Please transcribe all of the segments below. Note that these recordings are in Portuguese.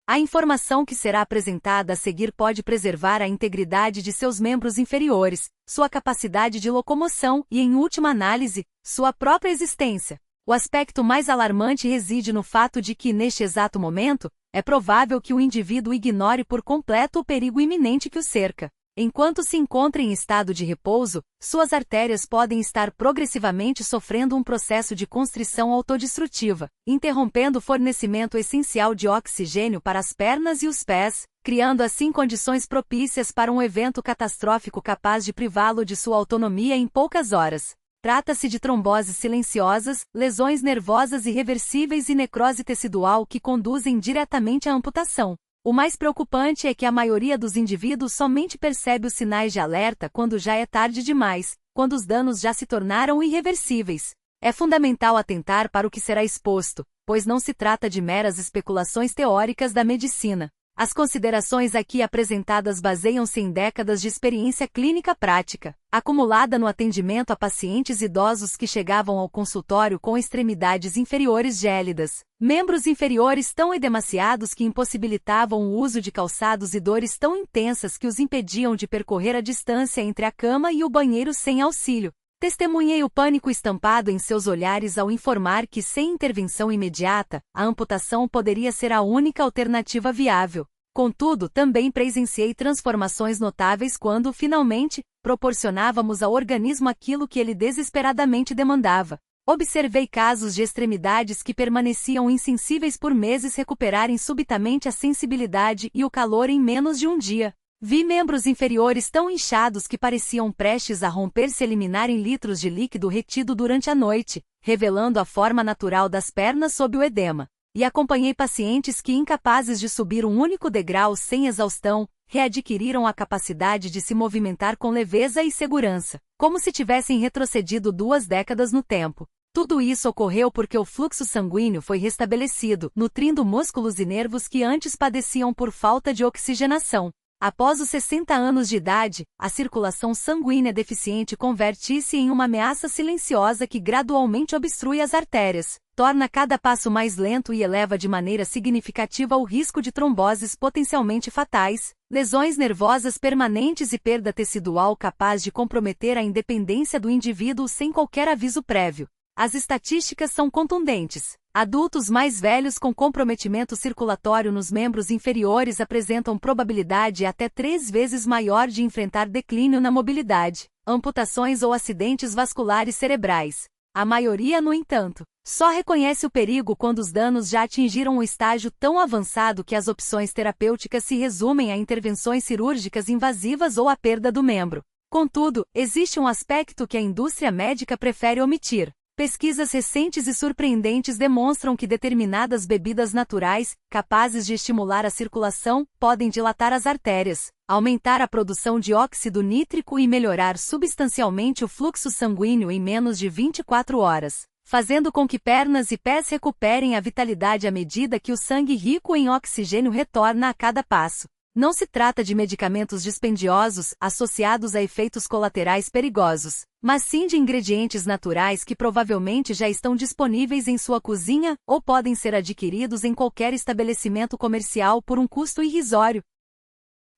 A informação que será apresentada a seguir pode preservar a integridade de seus membros inferiores, sua capacidade de locomoção e, em última análise, sua própria existência. O aspecto mais alarmante reside no fato de que, neste exato momento, é provável que o indivíduo ignore por completo o perigo iminente que o cerca. Enquanto se encontra em estado de repouso, suas artérias podem estar progressivamente sofrendo um processo de constrição autodestrutiva, interrompendo o fornecimento essencial de oxigênio para as pernas e os pés, criando assim condições propícias para um evento catastrófico capaz de privá-lo de sua autonomia em poucas horas. Trata-se de tromboses silenciosas, lesões nervosas irreversíveis e necrose tecidual que conduzem diretamente à amputação. O mais preocupante é que a maioria dos indivíduos somente percebe os sinais de alerta quando já é tarde demais, quando os danos já se tornaram irreversíveis. É fundamental atentar para o que será exposto, pois não se trata de meras especulações teóricas da medicina. As considerações aqui apresentadas baseiam-se em décadas de experiência clínica prática, acumulada no atendimento a pacientes idosos que chegavam ao consultório com extremidades inferiores gélidas, membros inferiores tão edemaciados que impossibilitavam o uso de calçados e dores tão intensas que os impediam de percorrer a distância entre a cama e o banheiro sem auxílio. Testemunhei o pânico estampado em seus olhares ao informar que, sem intervenção imediata, a amputação poderia ser a única alternativa viável. Contudo, também presenciei transformações notáveis quando, finalmente, proporcionávamos ao organismo aquilo que ele desesperadamente demandava. Observei casos de extremidades que permaneciam insensíveis por meses recuperarem subitamente a sensibilidade e o calor em menos de um dia. Vi membros inferiores tão inchados que pareciam prestes a romper se eliminarem litros de líquido retido durante a noite, revelando a forma natural das pernas sob o edema. E acompanhei pacientes que, incapazes de subir um único degrau sem exaustão, readquiriram a capacidade de se movimentar com leveza e segurança, como se tivessem retrocedido 2 décadas no tempo. Tudo isso ocorreu porque o fluxo sanguíneo foi restabelecido, nutrindo músculos e nervos que antes padeciam por falta de oxigenação. Após os 60 anos de idade, a circulação sanguínea deficiente converte-se em uma ameaça silenciosa que gradualmente obstrui as artérias, torna cada passo mais lento e eleva de maneira significativa o risco de tromboses potencialmente fatais, lesões nervosas permanentes e perda tecidual capaz de comprometer a independência do indivíduo sem qualquer aviso prévio. As estatísticas são contundentes. Adultos mais velhos com comprometimento circulatório nos membros inferiores apresentam probabilidade até 3 vezes maior de enfrentar declínio na mobilidade, amputações ou acidentes vasculares cerebrais. A maioria, no entanto, só reconhece o perigo quando os danos já atingiram um estágio tão avançado que as opções terapêuticas se resumem a intervenções cirúrgicas invasivas ou a perda do membro. Contudo, existe um aspecto que a indústria médica prefere omitir. Pesquisas recentes e surpreendentes demonstram que determinadas bebidas naturais, capazes de estimular a circulação, podem dilatar as artérias, aumentar a produção de óxido nítrico e melhorar substancialmente o fluxo sanguíneo em menos de 24 horas, fazendo com que pernas e pés recuperem a vitalidade à medida que o sangue rico em oxigênio retorna a cada passo. Não se trata de medicamentos dispendiosos associados a efeitos colaterais perigosos, mas sim de ingredientes naturais que provavelmente já estão disponíveis em sua cozinha ou podem ser adquiridos em qualquer estabelecimento comercial por um custo irrisório.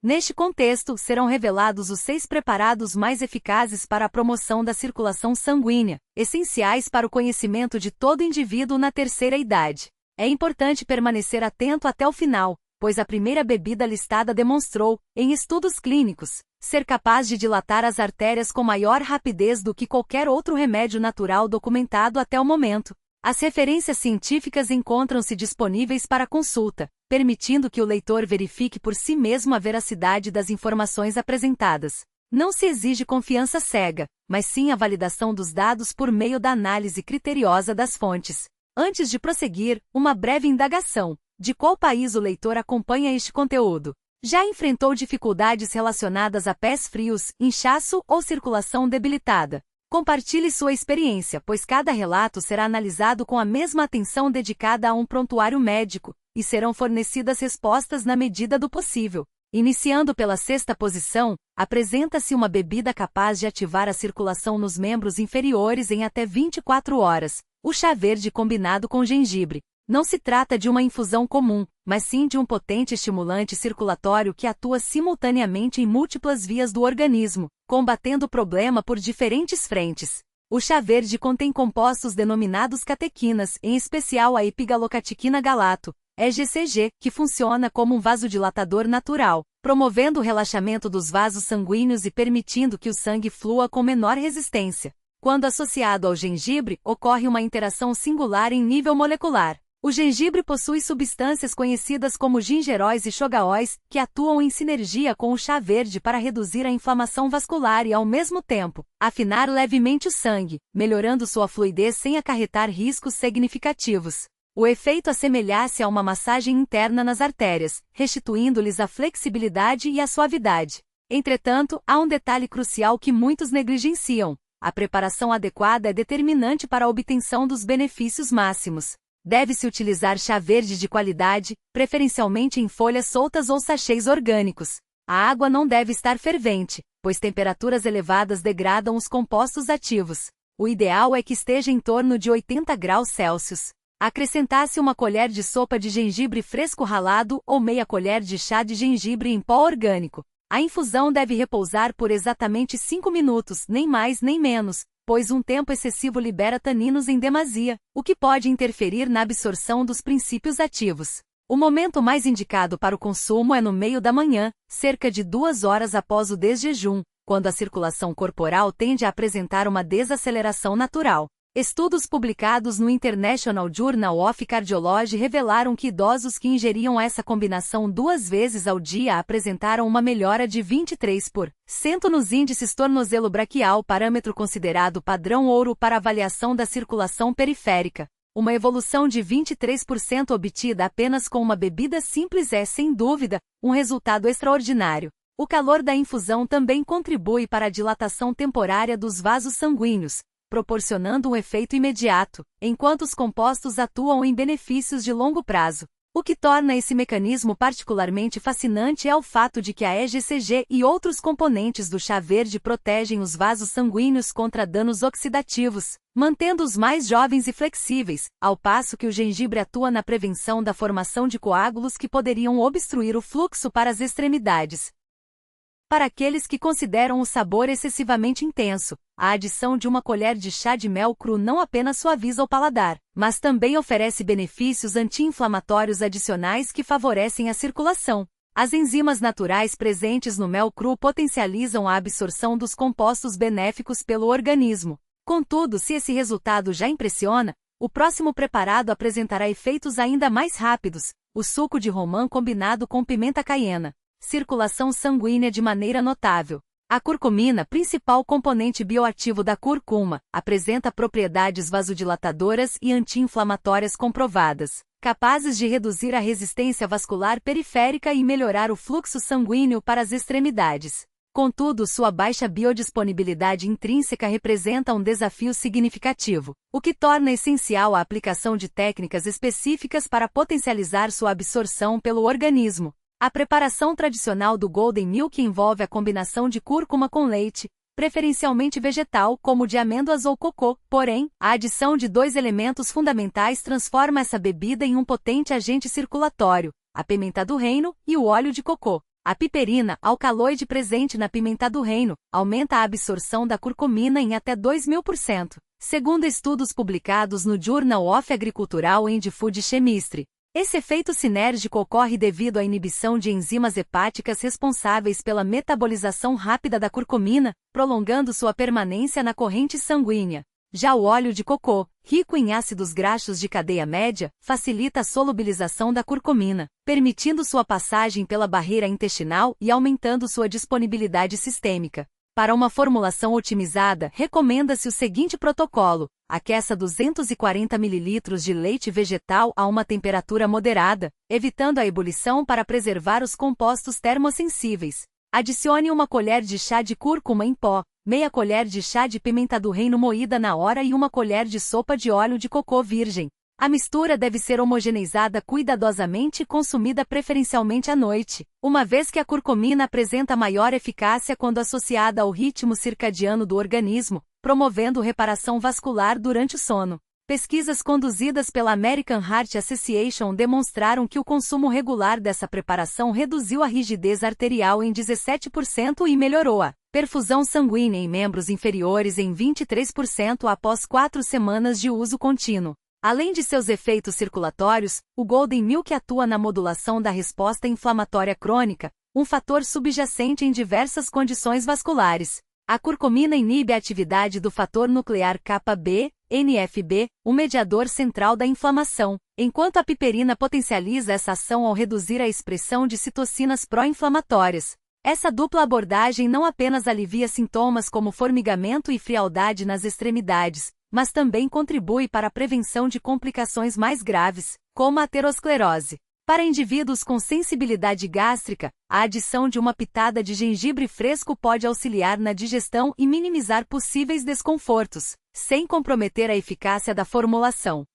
Neste contexto, serão revelados os 6 preparados mais eficazes para a promoção da circulação sanguínea, essenciais para o conhecimento de todo indivíduo na terceira idade. É importante permanecer atento até o final, pois a primeira bebida listada demonstrou, em estudos clínicos, ser capaz de dilatar as artérias com maior rapidez do que qualquer outro remédio natural documentado até o momento. As referências científicas encontram-se disponíveis para consulta, permitindo que o leitor verifique por si mesmo a veracidade das informações apresentadas. Não se exige confiança cega, mas sim a validação dos dados por meio da análise criteriosa das fontes. Antes de prosseguir, uma breve indagação. De qual país o leitor acompanha este conteúdo? Já enfrentou dificuldades relacionadas a pés frios, inchaço ou circulação debilitada? Compartilhe sua experiência, pois cada relato será analisado com a mesma atenção dedicada a um prontuário médico, e serão fornecidas respostas na medida do possível. Iniciando pela 6ª posição, apresenta-se uma bebida capaz de ativar a circulação nos membros inferiores em até 24 horas, o chá verde combinado com gengibre. Não se trata de uma infusão comum, mas sim de um potente estimulante circulatório que atua simultaneamente em múltiplas vias do organismo, combatendo o problema por diferentes frentes. O chá verde contém compostos denominados catequinas, em especial a epigalocatequina galato, EGCG, que funciona como um vasodilatador natural, promovendo o relaxamento dos vasos sanguíneos e permitindo que o sangue flua com menor resistência. Quando associado ao gengibre, ocorre uma interação singular em nível molecular. O gengibre possui substâncias conhecidas como gingeróis e chogaóis, que atuam em sinergia com o chá verde para reduzir a inflamação vascular e, ao mesmo tempo, afinar levemente o sangue, melhorando sua fluidez sem acarretar riscos significativos. O efeito assemelha-se a uma massagem interna nas artérias, restituindo-lhes a flexibilidade e a suavidade. Entretanto, há um detalhe crucial que muitos negligenciam: a preparação adequada é determinante para a obtenção dos benefícios máximos. Deve-se utilizar chá verde de qualidade, preferencialmente em folhas soltas ou sachês orgânicos. A água não deve estar fervente, pois temperaturas elevadas degradam os compostos ativos. O ideal é que esteja em torno de 80 graus Celsius. Acrescentar-se uma colher de sopa de gengibre fresco ralado ou meia colher de chá de gengibre em pó orgânico. A infusão deve repousar por exatamente 5 minutos, nem mais nem menos, pois um tempo excessivo libera taninos em demasia, o que pode interferir na absorção dos princípios ativos. O momento mais indicado para o consumo é no meio da manhã, cerca de 2 horas após o desjejum, quando a circulação corporal tende a apresentar uma desaceleração natural. Estudos publicados no International Journal of Cardiology revelaram que idosos que ingeriam essa combinação 2 vezes ao dia apresentaram uma melhora de 23% nos índices tornozelo-braquial, parâmetro considerado padrão ouro para avaliação da circulação periférica. Uma evolução de 23% obtida apenas com uma bebida simples é, sem dúvida, um resultado extraordinário. O calor da infusão também contribui para a dilatação temporária dos vasos sanguíneos, proporcionando um efeito imediato, enquanto os compostos atuam em benefícios de longo prazo. O que torna esse mecanismo particularmente fascinante é o fato de que a EGCG e outros componentes do chá verde protegem os vasos sanguíneos contra danos oxidativos, mantendo-os mais jovens e flexíveis, ao passo que o gengibre atua na prevenção da formação de coágulos que poderiam obstruir o fluxo para as extremidades. Para aqueles que consideram o sabor excessivamente intenso, a adição de uma colher de chá de mel cru não apenas suaviza o paladar, mas também oferece benefícios anti-inflamatórios adicionais que favorecem a circulação. As enzimas naturais presentes no mel cru potencializam a absorção dos compostos benéficos pelo organismo. Contudo, se esse resultado já impressiona, o próximo preparado apresentará efeitos ainda mais rápidos: o suco de romã combinado com pimenta caiena. Circulação sanguínea de maneira notável. A curcumina, principal componente bioativo da cúrcuma, apresenta propriedades vasodilatadoras e anti-inflamatórias comprovadas, capazes de reduzir a resistência vascular periférica e melhorar o fluxo sanguíneo para as extremidades. Contudo, sua baixa biodisponibilidade intrínseca representa um desafio significativo, o que torna essencial a aplicação de técnicas específicas para potencializar sua absorção pelo organismo. A preparação tradicional do Golden Milk envolve a combinação de cúrcuma com leite, preferencialmente vegetal, como de amêndoas ou cocô, porém, a adição de 2 elementos fundamentais transforma essa bebida em um potente agente circulatório: a pimenta do reino e o óleo de cocô. A piperina, alcaloide presente na pimenta do reino, aumenta a absorção da curcumina em até 2000%, segundo estudos publicados no Journal of Agricultural and Food Chemistry. Esse efeito sinérgico ocorre devido à inibição de enzimas hepáticas responsáveis pela metabolização rápida da curcumina, prolongando sua permanência na corrente sanguínea. Já o óleo de cocô, rico em ácidos graxos de cadeia média, facilita a solubilização da curcumina, permitindo sua passagem pela barreira intestinal e aumentando sua disponibilidade sistêmica. Para uma formulação otimizada, recomenda-se o seguinte protocolo: aqueça 240 ml de leite vegetal a uma temperatura moderada, evitando a ebulição para preservar os compostos termossensíveis. Adicione uma colher de chá de cúrcuma em pó, meia colher de chá de pimenta do reino moída na hora e uma colher de sopa de óleo de cocô virgem. A mistura deve ser homogeneizada cuidadosamente e consumida preferencialmente à noite, uma vez que a curcumina apresenta maior eficácia quando associada ao ritmo circadiano do organismo, promovendo reparação vascular durante o sono. Pesquisas conduzidas pela American Heart Association demonstraram que o consumo regular dessa preparação reduziu a rigidez arterial em 17% e melhorou a perfusão sanguínea em membros inferiores em 23% após 4 semanas de uso contínuo. Além de seus efeitos circulatórios, o Golden Milk atua na modulação da resposta inflamatória crônica, um fator subjacente em diversas condições vasculares. A curcumina inibe a atividade do fator nuclear Kb, NFB, o mediador central da inflamação, enquanto a piperina potencializa essa ação ao reduzir a expressão de citocinas pró-inflamatórias. Essa dupla abordagem não apenas alivia sintomas como formigamento e frialdade nas extremidades, mas também contribui para a prevenção de complicações mais graves, como a aterosclerose. Para indivíduos com sensibilidade gástrica, a adição de uma pitada de gengibre fresco pode auxiliar na digestão e minimizar possíveis desconfortos, sem comprometer a eficácia da formulação.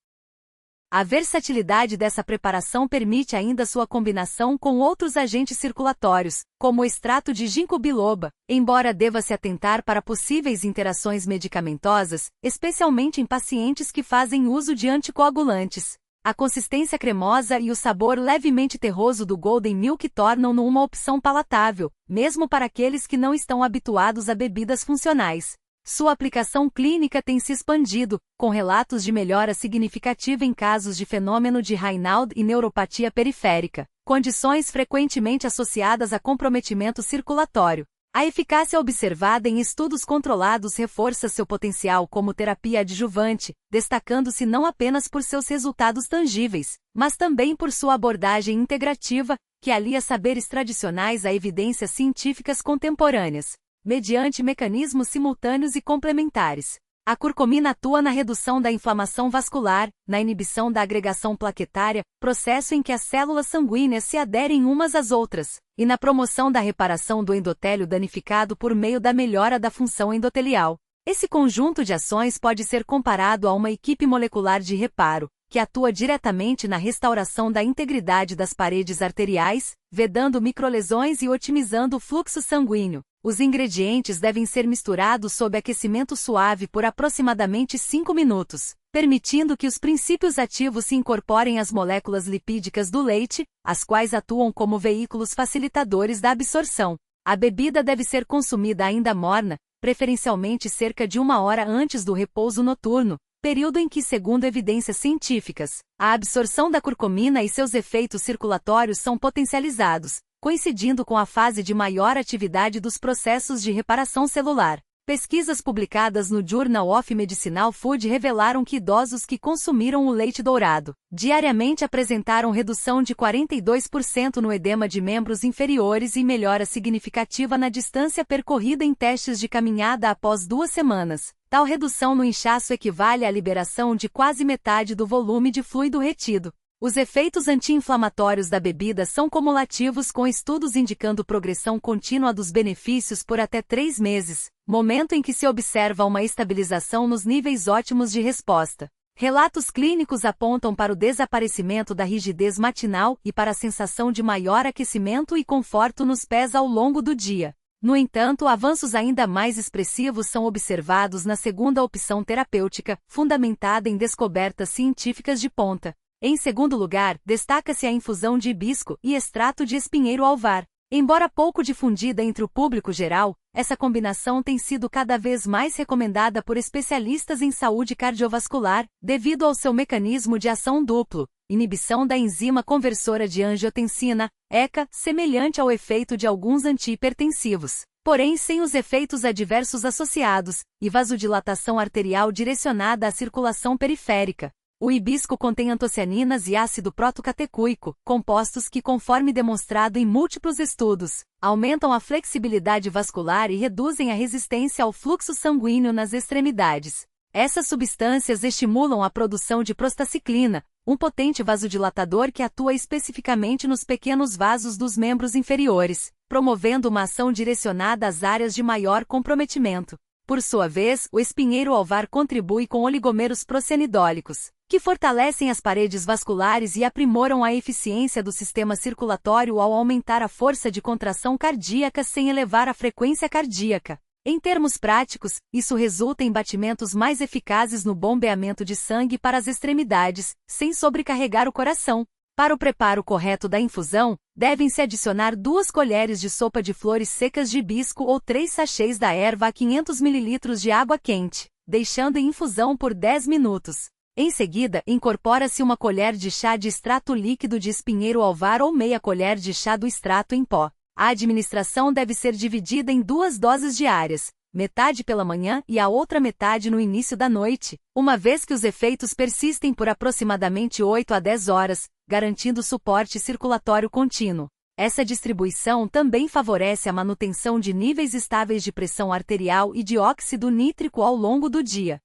A versatilidade dessa preparação permite ainda sua combinação com outros agentes circulatórios, como o extrato de ginkgo biloba, embora deva-se atentar para possíveis interações medicamentosas, especialmente em pacientes que fazem uso de anticoagulantes. A consistência cremosa e o sabor levemente terroso do Golden Milk tornam-no uma opção palatável, mesmo para aqueles que não estão habituados a bebidas funcionais. Sua aplicação clínica tem se expandido, com relatos de melhora significativa em casos de fenômeno de Raynaud e neuropatia periférica, condições frequentemente associadas a comprometimento circulatório. A eficácia observada em estudos controlados reforça seu potencial como terapia adjuvante, destacando-se não apenas por seus resultados tangíveis, mas também por sua abordagem integrativa, que alia saberes tradicionais a evidências científicas contemporâneas, mediante mecanismos simultâneos e complementares. A curcumina atua na redução da inflamação vascular, na inibição da agregação plaquetária, processo em que as células sanguíneas se aderem umas às outras, e na promoção da reparação do endotélio danificado por meio da melhora da função endotelial. Esse conjunto de ações pode ser comparado a uma equipe molecular de reparo, que atua diretamente na restauração da integridade das paredes arteriais, vedando microlesões e otimizando o fluxo sanguíneo. Os ingredientes devem ser misturados sob aquecimento suave por aproximadamente 5 minutos, permitindo que os princípios ativos se incorporem às moléculas lipídicas do leite, as quais atuam como veículos facilitadores da absorção. A bebida deve ser consumida ainda morna, preferencialmente cerca de 1 hora antes do repouso noturno, período em que, segundo evidências científicas, a absorção da curcumina e seus efeitos circulatórios são potencializados, coincidindo com a fase de maior atividade dos processos de reparação celular. Pesquisas publicadas no Journal of Medicinal Food revelaram que idosos que consumiram o leite dourado diariamente apresentaram redução de 42% no edema de membros inferiores e melhora significativa na distância percorrida em testes de caminhada após 2 semanas. Tal redução no inchaço equivale à liberação de quase metade do volume de fluido retido. Os efeitos anti-inflamatórios da bebida são cumulativos, com estudos indicando progressão contínua dos benefícios por até 3 meses, momento em que se observa uma estabilização nos níveis ótimos de resposta. Relatos clínicos apontam para o desaparecimento da rigidez matinal e para a sensação de maior aquecimento e conforto nos pés ao longo do dia. No entanto, avanços ainda mais expressivos são observados na segunda opção terapêutica, fundamentada em descobertas científicas de ponta. Em segundo lugar, destaca-se a infusão de hibisco e extrato de espinheiro alvar. Embora pouco difundida entre o público geral, essa combinação tem sido cada vez mais recomendada por especialistas em saúde cardiovascular, devido ao seu mecanismo de ação duplo, inibição da enzima conversora de angiotensina, ECA, semelhante ao efeito de alguns antihipertensivos, porém sem os efeitos adversos associados, e vasodilatação arterial direcionada à circulação periférica. O hibisco contém antocianinas e ácido protocatecuico, compostos que, conforme demonstrado em múltiplos estudos, aumentam a flexibilidade vascular e reduzem a resistência ao fluxo sanguíneo nas extremidades. Essas substâncias estimulam a produção de prostaciclina, um potente vasodilatador que atua especificamente nos pequenos vasos dos membros inferiores, promovendo uma ação direcionada às áreas de maior comprometimento. Por sua vez, o espinheiro alvar contribui com oligomeiros procenidólicos, que fortalecem as paredes vasculares e aprimoram a eficiência do sistema circulatório ao aumentar a força de contração cardíaca sem elevar a frequência cardíaca. Em termos práticos, isso resulta em batimentos mais eficazes no bombeamento de sangue para as extremidades, sem sobrecarregar o coração. Para o preparo correto da infusão, devem-se adicionar 2 colheres de sopa de flores secas de hibisco ou 3 sachês da erva a 500 ml de água quente, deixando em infusão por 10 minutos. Em seguida, incorpora-se 1 colher de chá de extrato líquido de espinheiro alvar ou meia colher de chá do extrato em pó. A administração deve ser dividida em 2 doses diárias, metade pela manhã e a outra metade no início da noite, uma vez que os efeitos persistem por aproximadamente 8 a 10 horas, garantindo suporte circulatório contínuo. Essa distribuição também favorece a manutenção de níveis estáveis de pressão arterial e de óxido nítrico ao longo do dia.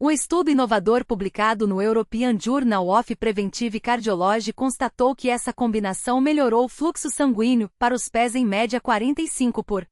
Um estudo inovador publicado no European Journal of Preventive Cardiology constatou que essa combinação melhorou o fluxo sanguíneo para os pés em média 45%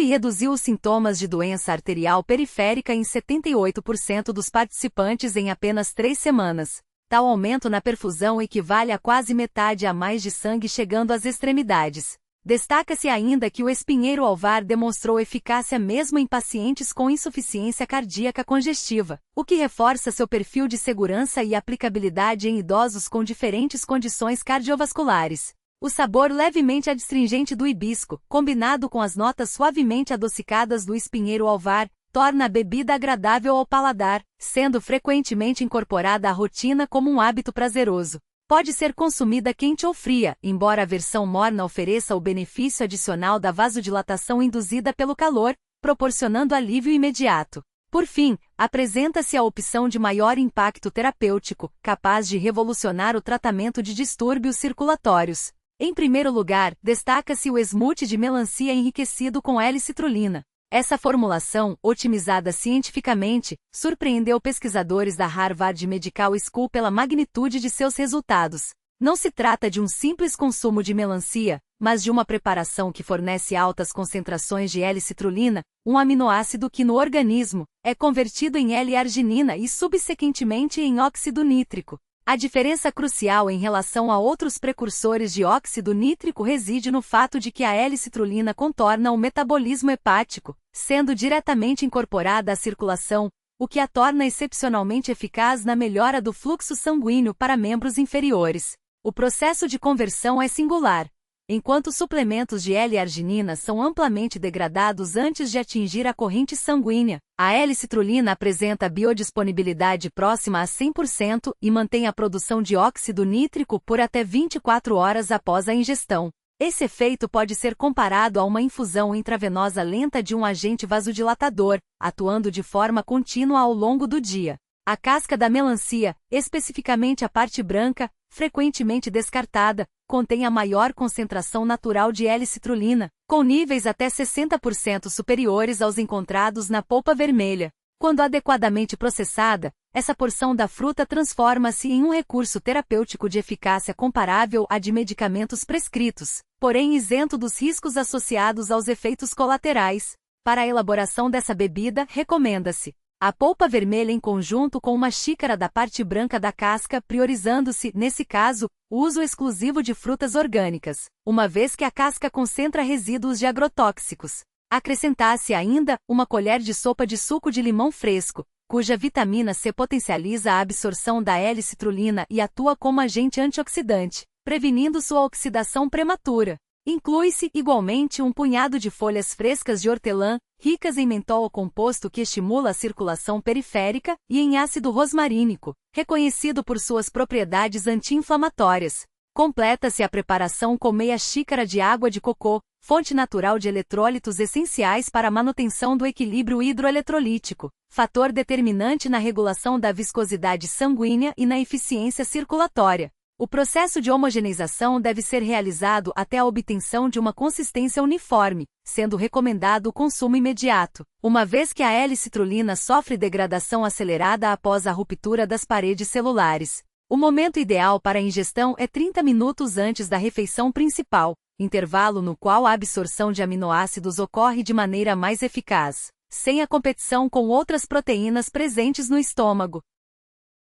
e reduziu os sintomas de doença arterial periférica em 78% dos participantes em apenas 3 semanas. Tal aumento na perfusão equivale a quase metade a mais de sangue chegando às extremidades. Destaca-se ainda que o espinheiro alvar demonstrou eficácia mesmo em pacientes com insuficiência cardíaca congestiva, o que reforça seu perfil de segurança e aplicabilidade em idosos com diferentes condições cardiovasculares. O sabor levemente adstringente do hibisco, combinado com as notas suavemente adocicadas do espinheiro alvar, torna a bebida agradável ao paladar, sendo frequentemente incorporada à rotina como um hábito prazeroso. Pode ser consumida quente ou fria, embora a versão morna ofereça o benefício adicional da vasodilatação induzida pelo calor, proporcionando alívio imediato. Por fim, apresenta-se a opção de maior impacto terapêutico, capaz de revolucionar o tratamento de distúrbios circulatórios. Em primeiro lugar, destaca-se o smoothie de melancia enriquecido com L-citrulina. Essa formulação, otimizada cientificamente, surpreendeu pesquisadores da Harvard Medical School pela magnitude de seus resultados. Não se trata de um simples consumo de melancia, mas de uma preparação que fornece altas concentrações de L-citrulina, um aminoácido que no organismo é convertido em L-arginina e subsequentemente em óxido nítrico. A diferença crucial em relação a outros precursores de óxido nítrico reside no fato de que a L-citrulina contorna o metabolismo hepático, sendo diretamente incorporada à circulação, o que a torna excepcionalmente eficaz na melhora do fluxo sanguíneo para membros inferiores. O processo de conversão é singular. Enquanto suplementos de L-arginina são amplamente degradados antes de atingir a corrente sanguínea, a L-citrulina apresenta biodisponibilidade próxima a 100% e mantém a produção de óxido nítrico por até 24 horas após a ingestão. Esse efeito pode ser comparado a uma infusão intravenosa lenta de um agente vasodilatador, atuando de forma contínua ao longo do dia. A casca da melancia, especificamente a parte branca, frequentemente descartada, contém a maior concentração natural de L-citrulina, com níveis até 60% superiores aos encontrados na polpa vermelha. Quando adequadamente processada, essa porção da fruta transforma-se em um recurso terapêutico de eficácia comparável à de medicamentos prescritos, porém isento dos riscos associados aos efeitos colaterais. Para a elaboração dessa bebida, recomenda-se a polpa vermelha em conjunto com uma xícara da parte branca da casca, priorizando-se, nesse caso, o uso exclusivo de frutas orgânicas, uma vez que a casca concentra resíduos de agrotóxicos. Acrescentar-se ainda uma colher de sopa de suco de limão fresco, cuja vitamina C potencializa a absorção da L-citrulina e atua como agente antioxidante, prevenindo sua oxidação prematura. Inclui-se, igualmente, um punhado de folhas frescas de hortelã, ricas em mentol composto que estimula a circulação periférica, e em ácido rosmarínico, reconhecido por suas propriedades anti-inflamatórias. Completa-se a preparação com meia xícara de água de cocô, fonte natural de eletrólitos essenciais para a manutenção do equilíbrio hidroeletrolítico, fator determinante na regulação da viscosidade sanguínea e na eficiência circulatória. O processo de homogeneização deve ser realizado até a obtenção de uma consistência uniforme, sendo recomendado o consumo imediato, uma vez que a L-citrulina sofre degradação acelerada após a ruptura das paredes celulares. O momento ideal para a ingestão é 30 minutos antes da refeição principal, intervalo no qual a absorção de aminoácidos ocorre de maneira mais eficaz, sem a competição com outras proteínas presentes no estômago.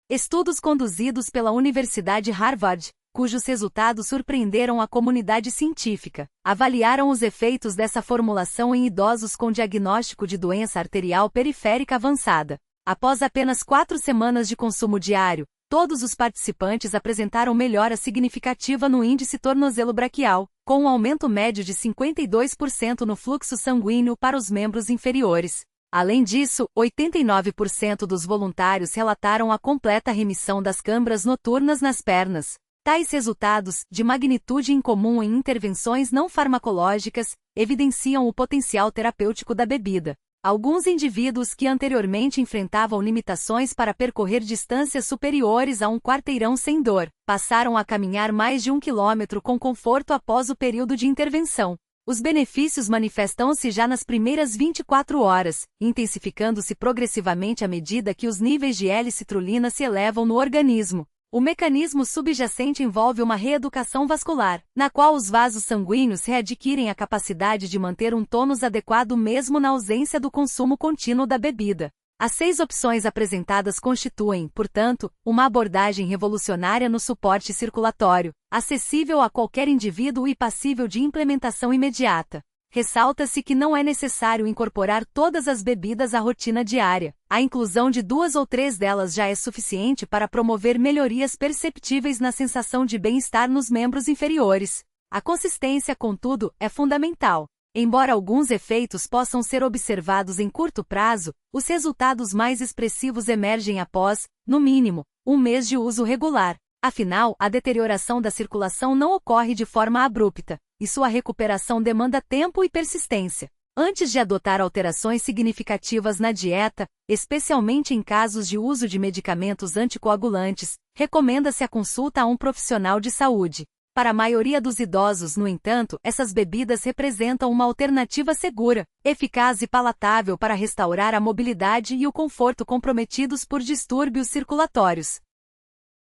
Estudos conduzidos pela Universidade Harvard, cujos resultados surpreenderam a comunidade científica. Avaliaram os efeitos dessa formulação em idosos com diagnóstico de doença arterial periférica avançada. Após apenas 4 semanas de consumo diário, todos os participantes apresentaram melhora significativa no índice tornozelo-braquial, com um aumento médio de 52% no fluxo sanguíneo para os membros inferiores. Além disso, 89% dos voluntários relataram a completa remissão das câimbras noturnas nas pernas. Tais resultados, de magnitude incomum em intervenções não farmacológicas, evidenciam o potencial terapêutico da bebida. Alguns indivíduos que anteriormente enfrentavam limitações para percorrer distâncias superiores a um quarteirão sem dor, passaram a caminhar mais de 1 quilômetro com conforto após o período de intervenção. Os benefícios manifestam-se já nas primeiras 24 horas, intensificando-se progressivamente à medida que os níveis de L-citrulina se elevam no organismo. O mecanismo subjacente envolve uma reeducação vascular, na qual os vasos sanguíneos readquirem a capacidade de manter um tônus adequado mesmo na ausência do consumo contínuo da bebida. As 6 opções apresentadas constituem, portanto, uma abordagem revolucionária no suporte circulatório, acessível a qualquer indivíduo e passível de implementação imediata. Ressalta-se que não é necessário incorporar todas as bebidas à rotina diária. A inclusão de 2 ou 3 delas já é suficiente para promover melhorias perceptíveis na sensação de bem-estar nos membros inferiores. A consistência, contudo, é fundamental. Embora alguns efeitos possam ser observados em curto prazo, os resultados mais expressivos emergem após, no mínimo, 1 mês de uso regular. Afinal, a deterioração da circulação não ocorre de forma abrupta, e sua recuperação demanda tempo e persistência. Antes de adotar alterações significativas na dieta, especialmente em casos de uso de medicamentos anticoagulantes, recomenda-se a consulta a um profissional de saúde. Para a maioria dos idosos, no entanto, essas bebidas representam uma alternativa segura, eficaz e palatável para restaurar a mobilidade e o conforto comprometidos por distúrbios circulatórios.